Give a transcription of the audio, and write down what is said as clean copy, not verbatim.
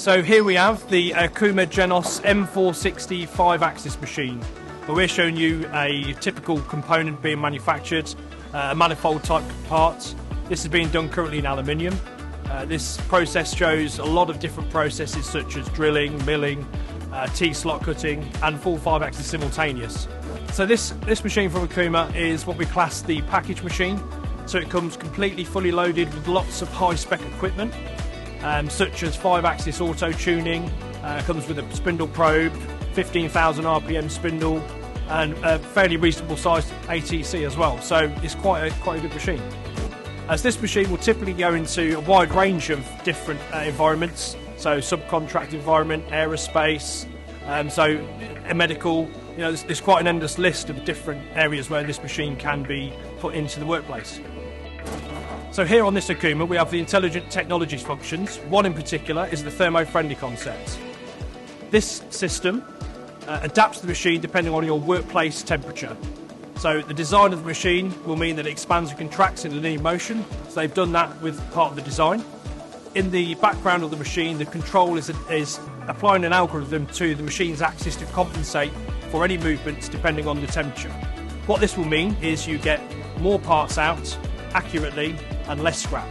So here we have the Okuma GENOS M460V 5-axis machine, where we're showing you a typical component being manufactured, a manifold type part. This is being done currently in aluminium. This process shows a lot of different processes such as drilling, milling, T-slot cutting and full 5-axis simultaneous. So this machine from Okuma is what we class the package machine. So it comes completely fully loaded with lots of high-spec equipment, such as 5-axis auto tuning, comes with a spindle probe, 15,000 RPM spindle, and a fairly reasonable sized ATC as well. So it's quite a good machine. As this machine will typically go into a wide range of different environments, so subcontract environment, aerospace, so medical. You know, there's quite an endless list of different areas where this machine can be put into the workplace. So here on this Okuma we have the intelligent technologies functions. One in particular is the thermo-friendly concept. This system adapts the machine depending on your workplace temperature. So the design of the machine will mean that it expands and contracts in linear motion. So they've done that with part of the design. In the background of the machine, the control is applying an algorithm to the machine's axis to compensate for any movements depending on the temperature. What this will mean is you get more parts out accurately and less scrap.